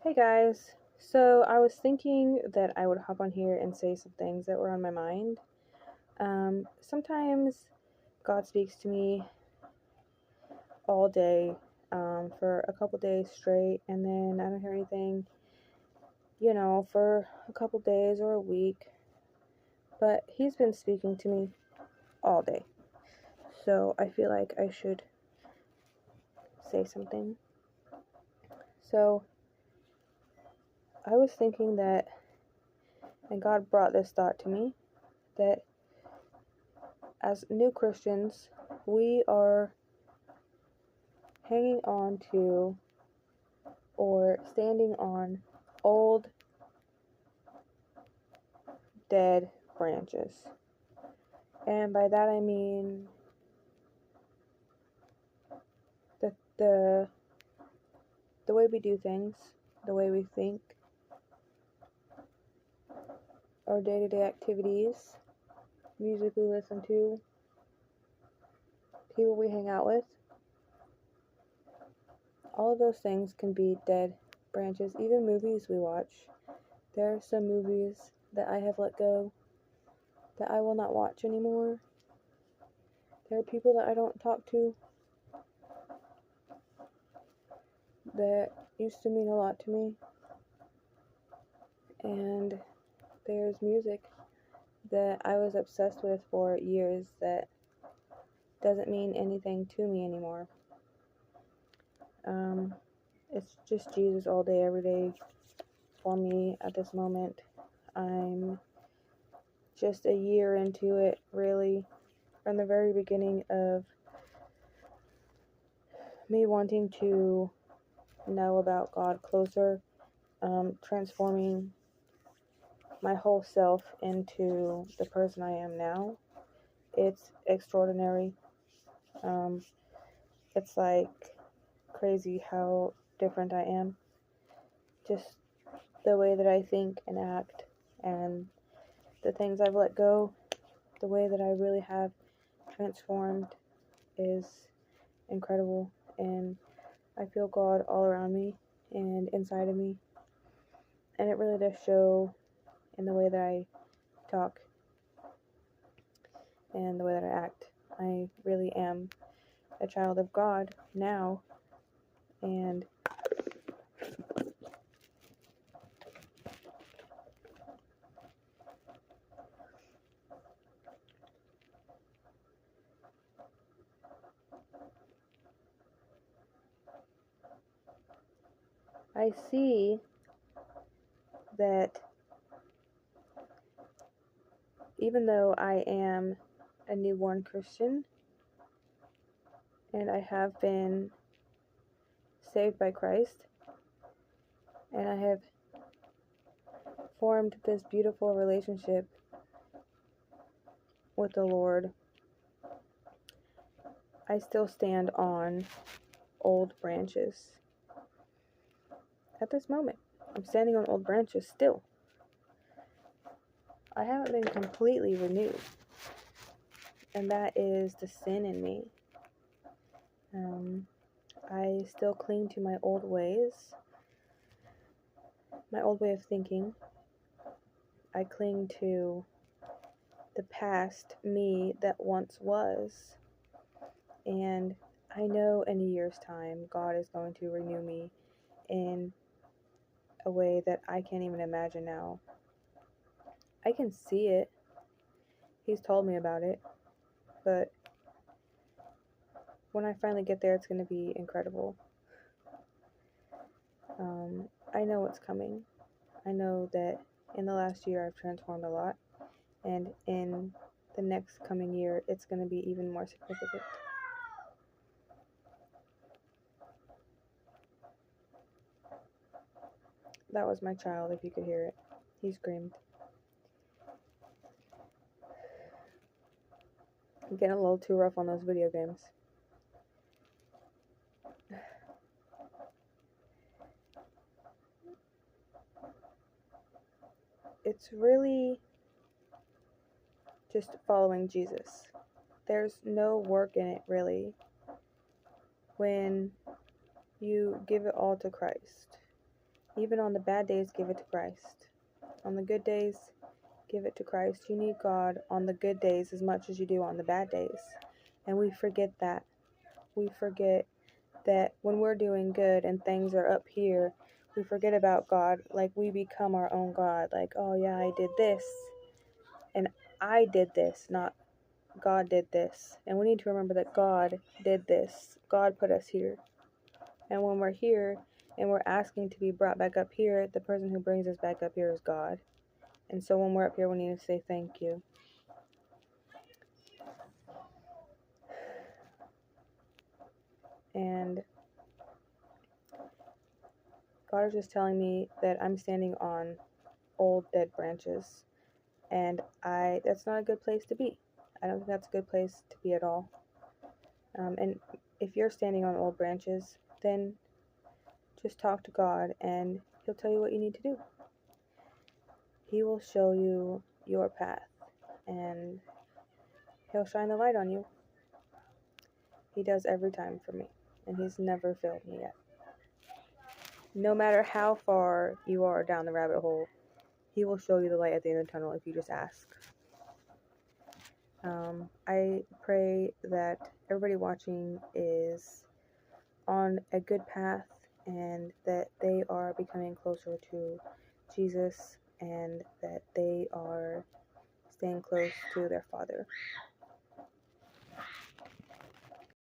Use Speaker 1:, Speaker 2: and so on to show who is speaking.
Speaker 1: Hey guys. So I was thinking that I would hop on here and say some things that were on my mind. Sometimes God speaks to me all day, for a couple days straight, and then I don't hear anything, for a couple days or a week. But He's been speaking to me all day. So I feel like I should say something. So I was thinking that, and God brought this thought to me, that as new Christians, we are hanging on to or standing on old dead branches. And by that I mean the the the way we do things, the way we think, our day-to-day activities, music we listen to, people we hang out with. All of those things can be dead branches, even movies we watch. There are some movies that I have let go that I will not watch anymore. There are people that I don't talk to that used to mean a lot to me. And there's music that I was obsessed with for years that doesn't mean anything to me anymore. Um, it's just Jesus all day, every day for me at this moment. I'm just a year into it, really, from the very beginning of me wanting to know about God closer, transforming my whole self into the person I am now. It's extraordinary. Um, it's like crazy how different I am. Just the way that I think and act, and the things I've let go, the way that I really have transformed is incredible. And I feel God all around me and inside of me. And it really does show in the way that I talk and the way that I act. I really am a child of God now, and I see that even though I am a newborn Christian and I have been saved by Christ, and I have formed this beautiful relationship with the Lord, I still stand on old branches. At this moment, I'm standing on old branches still. I haven't been completely renewed, and that is the sin in me. I still cling to my old ways, my old way of thinking. I cling to the past me that once was. And I know in a year's time, God is going to renew me in a way that I can't even imagine now. I can see it. He's told me about it. But when I finally get there, it's going to be incredible. I know what's coming. I know that in the last year, I've transformed a lot. And in the next coming year, it's going to be even more significant. That was my child, if you could hear it. He screamed. I'm getting a little too rough on those video games. It's really just following Jesus. There's no work in it, really, when you give it all to Christ. Even on the bad days, give it to Christ. On the good days, give it to Christ. You need God on the good days as much as you do on the bad days. And we forget that. We forget that when we're doing good and things are up here, we forget about God. Like, we become our own God. Like, oh yeah, I did this. And I did this, not God did this. And we need to remember that God did this. God put us here. And when we're here and we're asking to be brought back up here, the person who brings us back up here is God. And so when we're up here, we need to say thank you. And God is just telling me that I'm standing on old dead branches. And that's not a good place to be. I don't think that's a good place to be at all. And if you're standing on old branches, then just talk to God and He'll tell you what you need to do. He will show you your path and He'll shine the light on you. He does every time for me, and He's never failed me yet. No matter how far you are down the rabbit hole, He will show you the light at the end of the tunnel if you just ask. I pray that everybody watching is on a good path and that they are becoming closer to Jesus and that they are staying close to their Father.